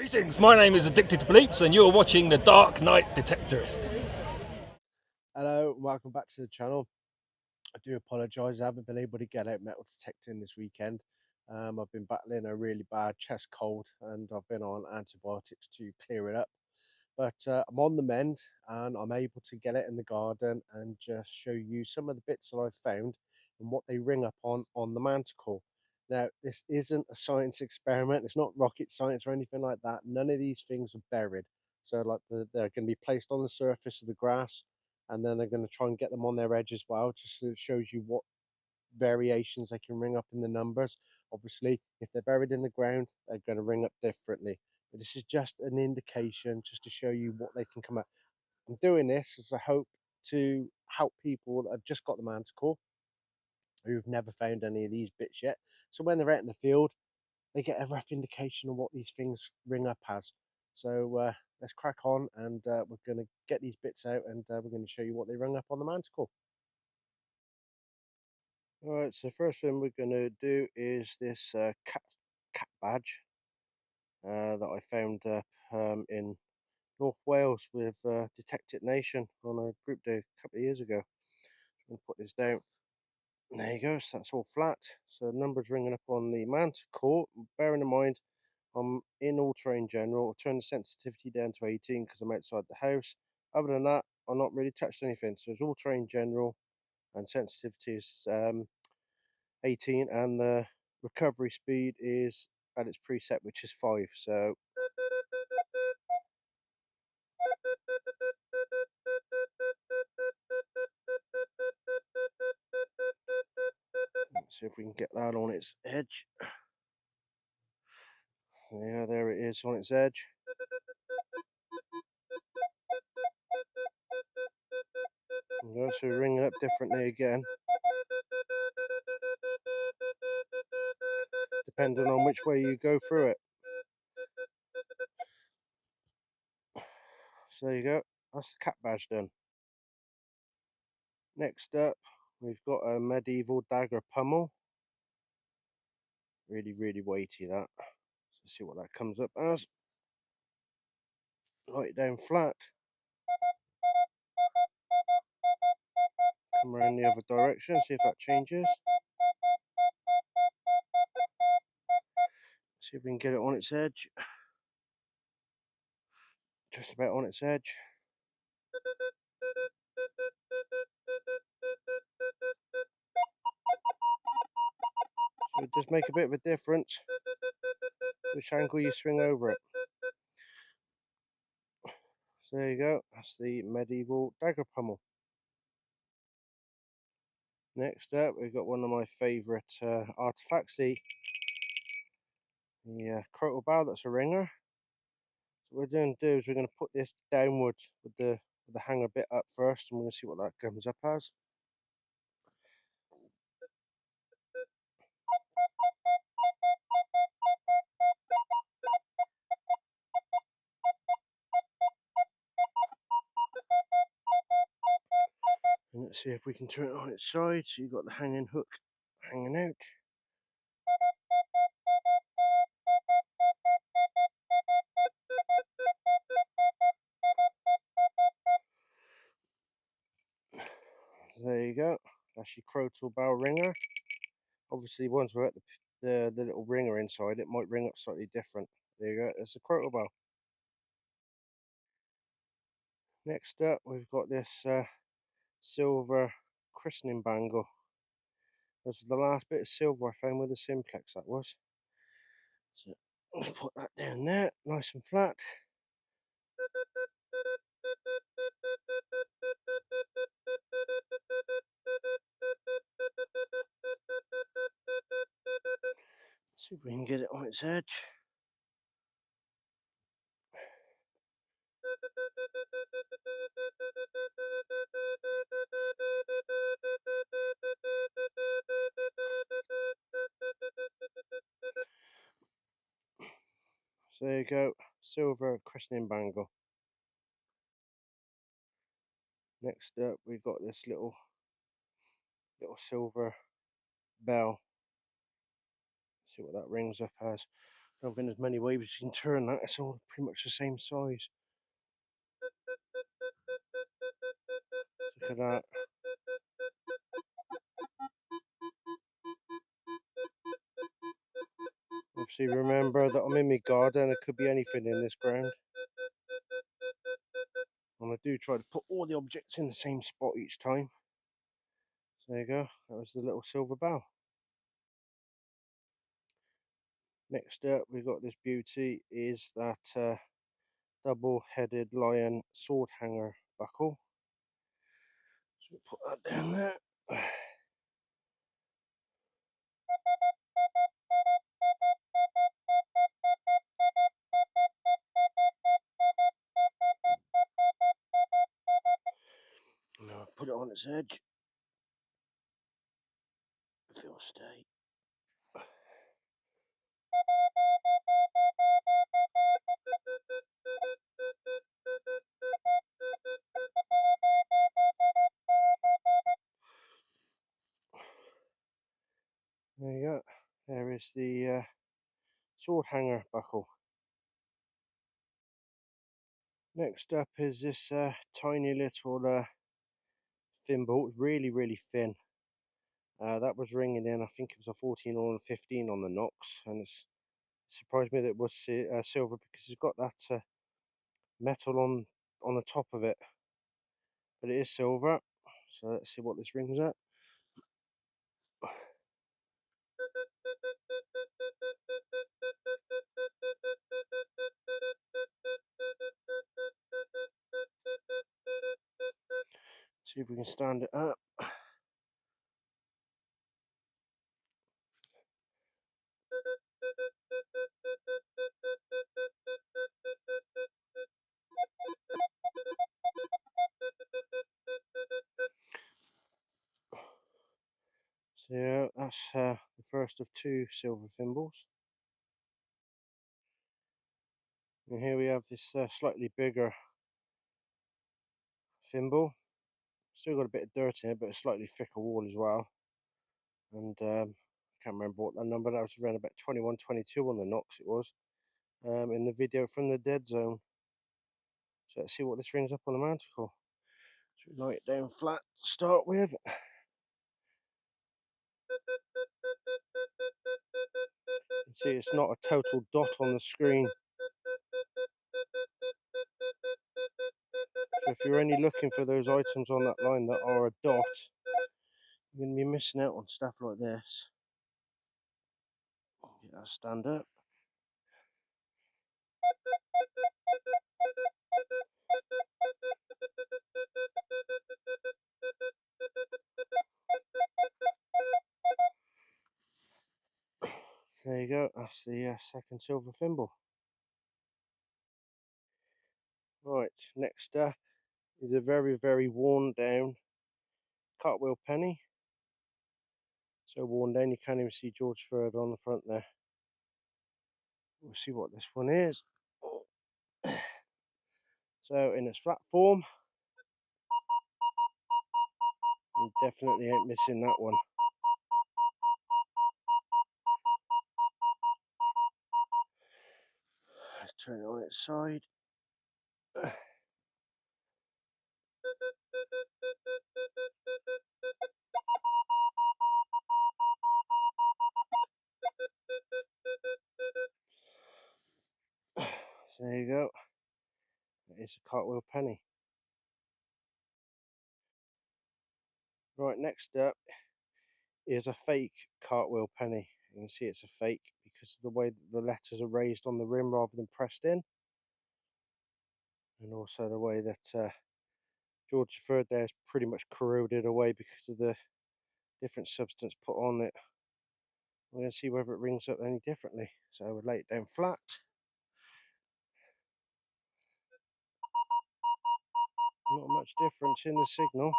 Greetings, my name is Addicted to Bleeps and you're watching The Dark Knight Detectorist. Hello and welcome back to the channel. I do apologise, I haven't been able to get out metal detecting this weekend. I've been battling a really bad chest cold and I've been on antibiotics to clear it up. But I'm on the mend and I'm able to get it in the garden and just show you some of the bits that I've found and what they ring up on the Manticore. Now, this isn't a science experiment. It's not rocket science or anything like that. None of these things are buried. So like they're going to be placed on the surface of the grass, and then they're going to try and get them on their edge as well, just so it shows you what variations they can ring up in the numbers. Obviously, if they're buried in the ground, they're going to ring up differently. But this is just an indication, just to show you what they can come up. I'm doing this as a hope to help people that have just got the Manticore, who've never found any of these bits yet. So when they're out in the field, they get a rough indication of what these things ring up as. So let's crack on, and we're going to get these bits out, and we're going to show you what they ring up on the Manticore. All right, so first thing we're going to do is this cat badge that I found in North Wales with Detect It Nation on a group day a couple of years ago. I'm going to put this down. There you go, so that's all flat. So numbers ringing up on the Manticore. Bearing in mind, I'm in all terrain general. I'll turn the sensitivity down to 18 because I'm outside the house. Other than that, I've not really touched anything. So it's all terrain general and sensitivity is 18, and the recovery speed is at its preset, which is 5. So let's see if we can get that on its edge. Yeah, there it is on its edge. So ringing up differently again, depending on which way you go through it. So there you go, that's the cat badge done. Next up, we've got a medieval dagger pummel. Really weighty that. Let's see what that comes up as. Light it down flat. Come around the other direction, see if that changes. See if we can get it on its edge. Just about on its edge. So it does make a bit of a difference which angle you swing over it. So there you go, that's the medieval dagger pummel. Next up, we've got one of my favourite artefacts, the crotal bow. That's a ringer. So what we're going to do is we're going to put this downwards with the hanger bit up first, and we're going to see what that comes up as. And let's see if we can turn it on its side. So you've got the hanging hook hanging out. There you go. That's your crotal bow ringer. Obviously, once we're at the little ringer inside, it might ring up slightly different. There you go. There's the crotal bow. Next up, we've got this silver christening bangle. This was the last bit of silver I found with the simplex, that was. So I'll put that down there, nice and flat. See if we can get it on its edge. So there you go, silver christening bangle. Next up, we've got this little silver bell. See what that rings up as. I don't think there's many ways you can turn that. It's all pretty much the same size. Look at that. Obviously remember that I'm in my garden, there could be anything in this ground. And I do try to put all the objects in the same spot each time. So there you go, that was the little silver bow. Next up we've got this beauty, is that double-headed lion sword hanger buckle. So we'll put that down there. Now put it on its edge. If it'll stay. There you go. There is the sword hanger buckle. Next up is this tiny little thimble, really thin. That was ringing in, I think it was a 14 or a 15 on the knocks, and it surprised me that it was silver because it's got that metal on the top of it, but it is silver. So let's see what this rings at. See if we can stand it up. So yeah, that's the first of 2 silver thimbles. And here we have this slightly bigger thimble. Still got a bit of dirt in it, but a slightly thicker wall as well. And I can't remember what that number, that was around about 21, 22 on the knocks it was. In the video from the dead zone. So let's see what this rings up on the Manticore. So we light it down flat to start with. You see it's not a total dot on the screen. So if you're only looking for those items on that line that are a dot, you're going to be missing out on stuff like this. Get that stand up. There you go, that's the second silver thimble. Right, next up is a very worn down cartwheel penny. So worn down you can't even see George Third on the front there. We'll see what this one is. So in its flat form, you definitely ain't missing that one. Let's turn it on its side. So there you go. It's a cartwheel penny. Right, next up is a fake cartwheel penny. You can see it's a fake because of the way that the letters are raised on the rim rather than pressed in. And also the way that George III there is pretty much corroded away because of the different substance put on it. We're going to see whether it rings up any differently. So I would lay it down flat. Not much difference in the signal.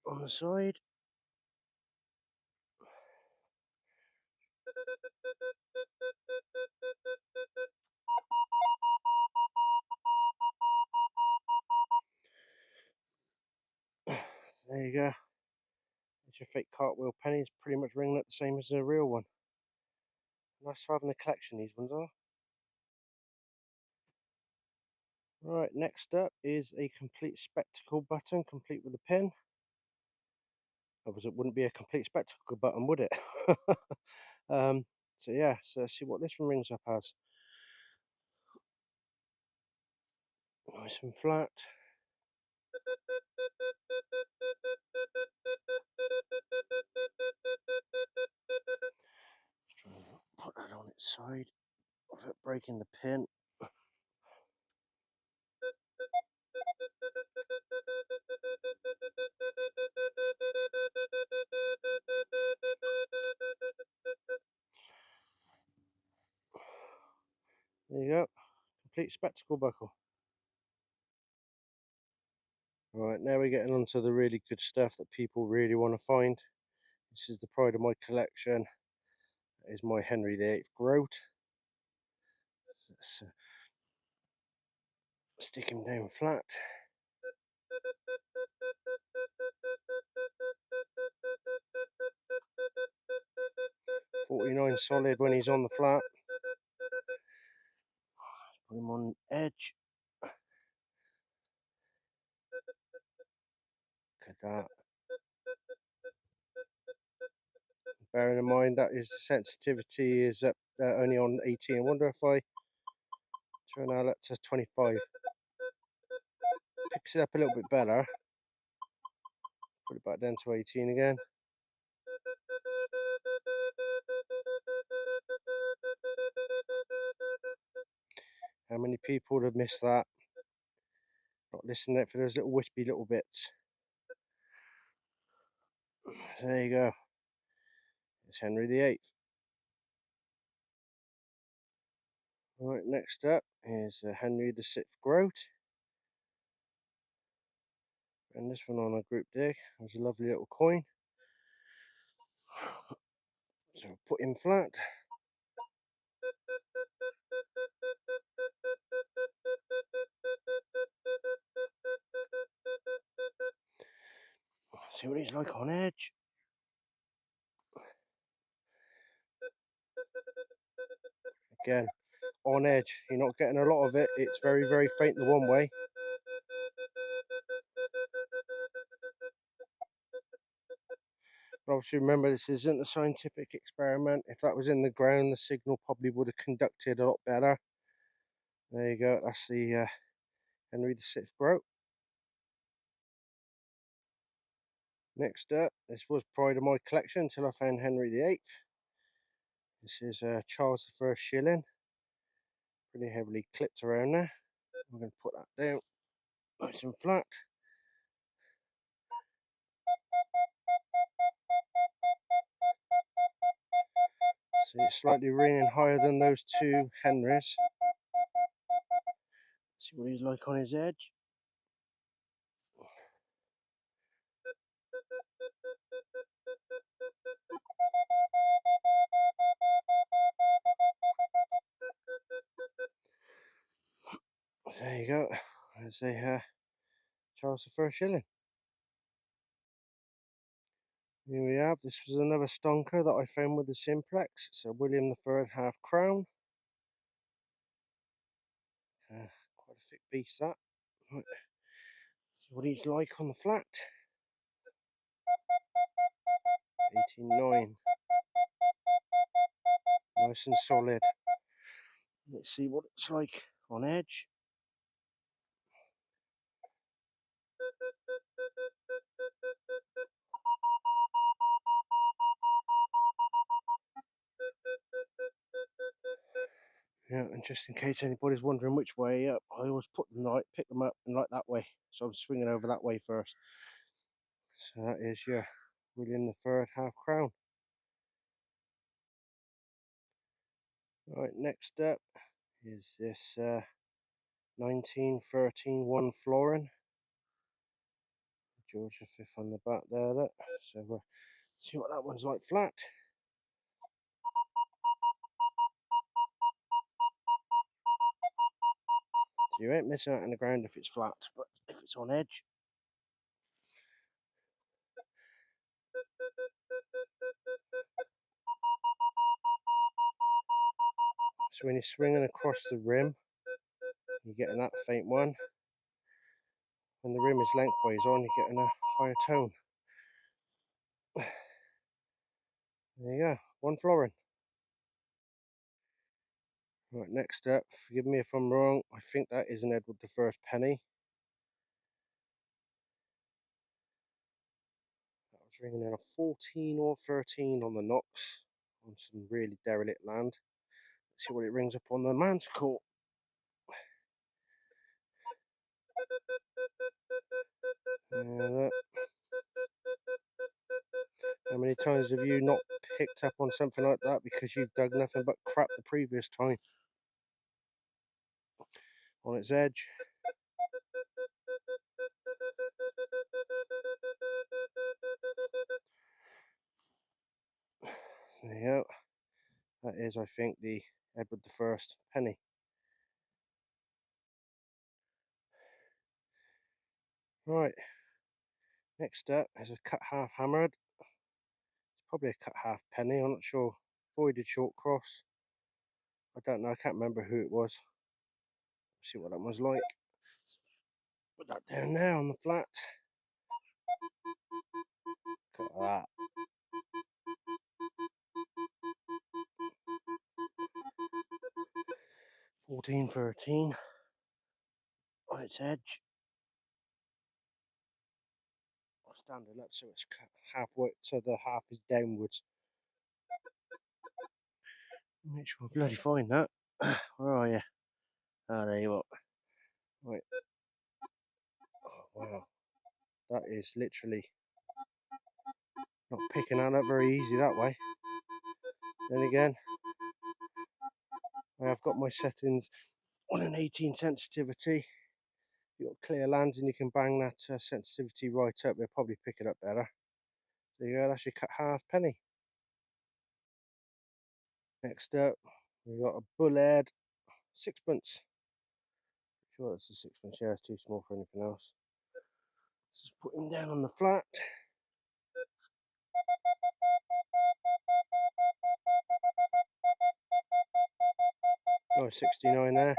On the side. There you go. Your fake cartwheel pennies pretty much ringing up the same as a real one. Nice having the collection, these ones are. Right, next up is a complete spectacle button, complete with a pin. Otherwise it wouldn't be a complete spectacle button, would it? So yeah, so let's see what this one rings up as. Nice and flat. Just try and put that on its side without breaking the pin. There you go, complete spectacle buckle. Right, now we're getting onto the really good stuff that people really want to find. This is the pride of my collection. That is my Henry VIII groat. Let's stick him down flat. .49 solid when he's on the flat. Put him on edge. Look at that. Bearing in mind that is the sensitivity is up only on 18. I wonder if I turn that up to 25. Picks it up a little bit better. Put it back down to 18 again. How many people would have missed that? Not listening for those little wispy little bits. There you go. It's Henry VIII. Right, next up is Henry the Sith Gro. And this one on a group dig. There's a lovely little coin. So I'll put him flat. See what he's like on edge. Again, on edge. You're not getting a lot of it. It's very, very faint the one way. But obviously remember, this isn't a scientific experiment. If that was in the ground, the signal probably would have conducted a lot better. There you go. That's the Henry VI Gro. Next up, this was pride of my collection until I found Henry VIII. This is Charles I Shilling. Pretty heavily clipped around there. I'm going to put that down nice and flat. See, it's slightly ringing higher than those two Henrys. See what he's like on his edge. There you go. There's a Charles I Shilling. Here we have. This was another stonker that I found with the simplex. So William III half crown. Quite a thick piece that. Right. See what he's like on the flat. 18.9. Nice and solid. Let's see what it's like on edge. Yeah, and just in case anybody's wondering which way up, I always put them right, pick them up and like that way. So I'm swinging over that way first. So that is your William III half crown. Right, next up is this 1913 1 florin. George V on the back there, look. So we'll see what that one's like flat. So you ain't missing out on the ground if it's flat, but if it's on edge. So when you're swinging across the rim, you're getting that faint one. When the rim is lengthways on, you're getting a higher tone. There you go, one florin. Right, next up, forgive me if I'm wrong, I think that is an Edward I penny. That was ringing in a 14 or 13 on the knocks on some really derelict land. Let's see what it rings up on the Manticore. And how many times have you not picked up on something like that because you've dug nothing but crap the previous time? On its edge. There you go. That is, I think, the Edward I penny. Right. Next up is a cut half hammered. It's probably a cut half penny, I'm not sure. Voided short cross. I don't know, I can't remember who it was. Let's see what that one's like. Put that down there on the flat. Look at that. $14.13 on its edge. I'll stand it up so it's cut halfway, so the half is downwards. Make sure I bloody find that. Where are you? Ah, there you are. Right. Oh, wow. That is literally not picking that up very easy that way. Then again, I have got my settings on an 18 sensitivity. You've got clear lands and you can bang that sensitivity right up, they'll probably pick it up better. There you go, that's your cut half penny. Next up, we've got a bullhead sixpence. Sure, it's a sixpence, yeah, it's too small for anything else. Let's just put him down on the flat. Nice 69 there.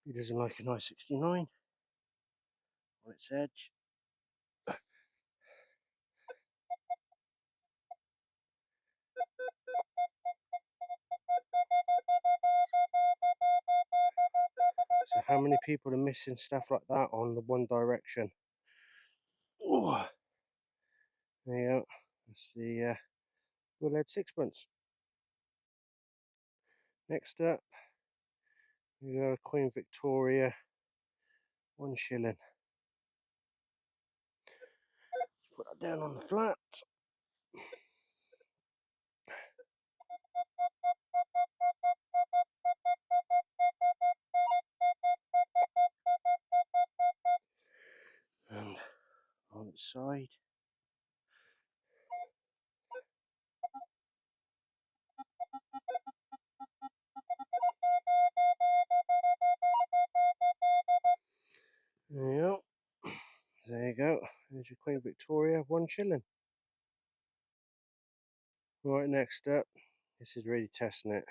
Who doesn't like a nice 69 on its edge? So how many people are missing stuff like that on the one direction? Ooh. There you go. That's the bullhead sixpence. Next up, we got a Queen Victoria, 1 shilling. Put that down on the flat. And on its side. There you go. There you go. There's your Queen Victoria, 1 shilling. Right, next up, this is really testing it.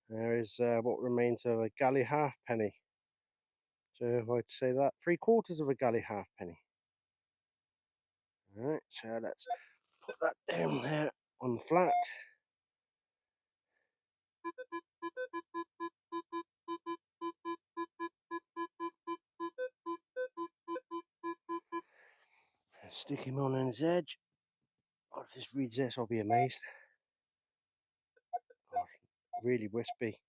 There is what remains of a galley halfpenny. So I'd say that 3/4 of a galley halfpenny. Alright, so let's put that down there on the flat. Stick him on his edge. Oh, if this reads this, I'll be amazed. Oh, really wispy.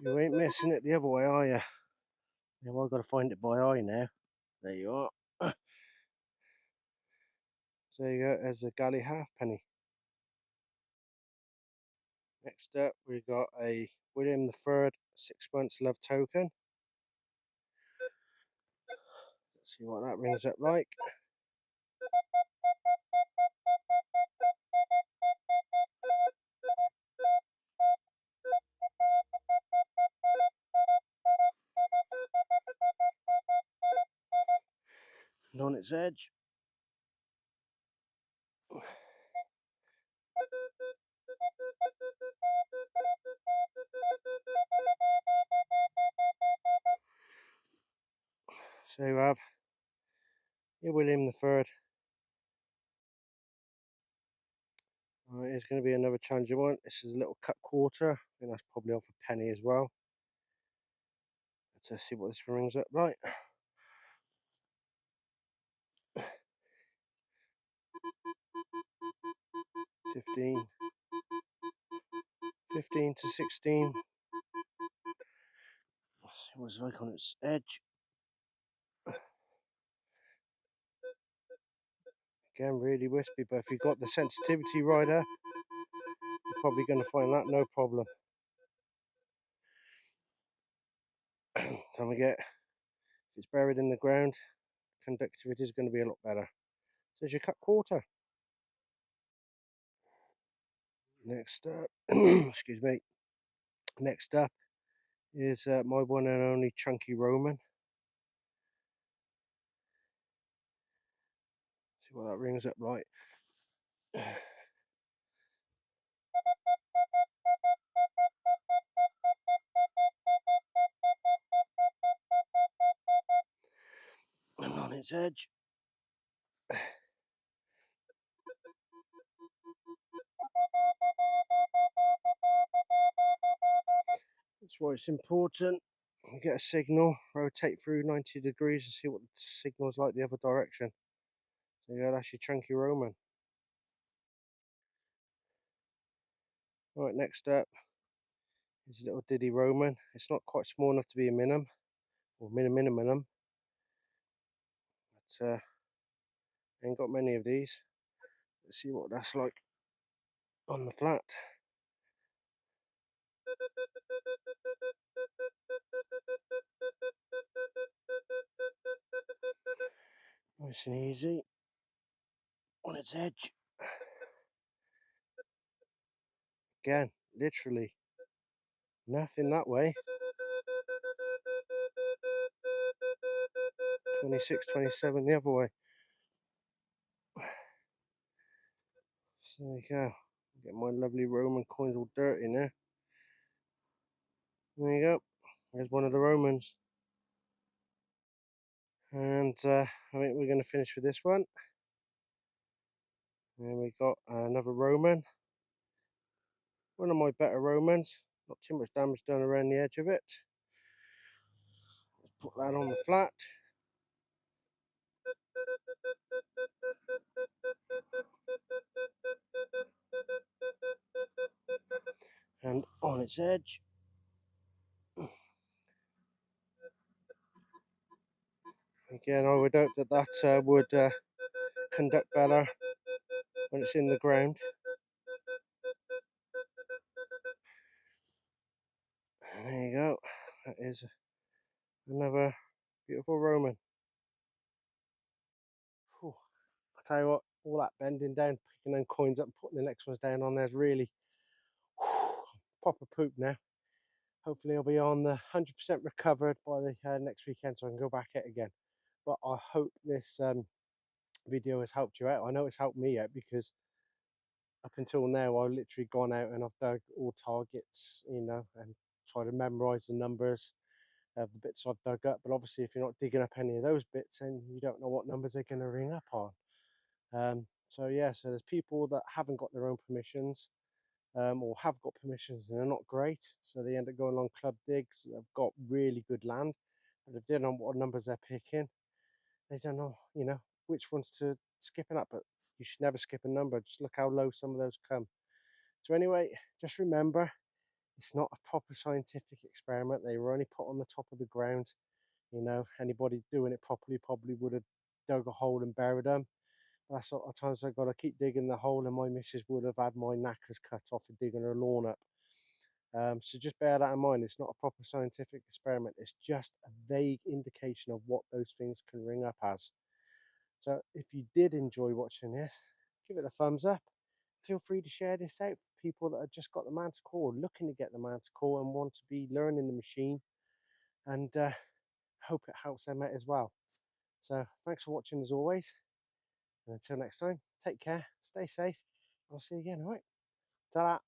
You ain't missing it the other way, are you? Now I've got to find it by eye now. There you are. So there you go, there's a galley halfpenny. Next up, we've got a William III sixpence love token. Let's see what that rings up like. And on its edge, So you have your William the Third. Right, here's going to be another challenging one. This is a little cut quarter. I think that's probably off a penny as well. Let's see what this rings up. Right. 15 to 16. Let's see what it's like on its edge. Again, really wispy, but if you've got the sensitivity right up, you're probably going to find that no problem. Time we get, if it's buried in the ground, conductivity is going to be a lot better. So there's your cut quarter. Next up, excuse me. Next up is my one and only chunky Roman. See what that rings up like. And on its edge. That's why it's important. You get a signal, rotate through 90 degrees and see what the signal's like the other direction. So yeah, that's your chunky Roman. Right, next up is a little Diddy Roman. It's not quite small enough to be a minim, or minimum, but ain't got many of these. Let's see what that's like on the flat. Nice and easy on its edge. Again, literally nothing that way. 26, 27 the other way. So there you go. Get my lovely Roman coins all dirty now. There you go. There's one of the Romans. And I think we're going to finish with this one. And we got another Roman. One of my better Romans. Not too much damage done around the edge of it. Let's put that on the flat. And on its edge. Again, I would hope that that would conduct better when it's in the ground. And there you go. That is another beautiful Roman. Whew. I tell you what, all that bending down, picking them coins up and putting the next ones down on there is really proper poop now. Hopefully I'll be on the 100% recovered by the next weekend so I can go back at it again. But I hope this video has helped you out. I know it's helped me out because up until now I've literally gone out and I've dug all targets, you know, and try to memorize the numbers of the bits I've dug up. But obviously if you're not digging up any of those bits, then you don't know what numbers they're going to ring up on. So yeah, so there's people that haven't got their own permissions, or have got permissions and they're not great, so they end up going on club digs. They've got really good land, but if they don't know what numbers they're picking, they don't know, you know, which ones to skipping up. But you should never skip a number. Just look how low some of those come. So anyway, just remember, it's not a proper scientific experiment. They were only put on the top of the ground. You know, anybody doing it properly probably would have dug a hole and buried them. That's what times I've got to keep digging the hole, and my missus would have had my knackers cut off for digging her lawn up. So just bear that in mind. It's not a proper scientific experiment. It's just a vague indication of what those things can ring up as. So if you did enjoy watching this, give it a thumbs up. Feel free to share this out for people that have just got the Manticore, looking to get the Manticore and want to be learning the machine. And hope it helps them out as well. So thanks for watching as always. And until next time, take care, stay safe. I'll see you again, all right? Ta-da!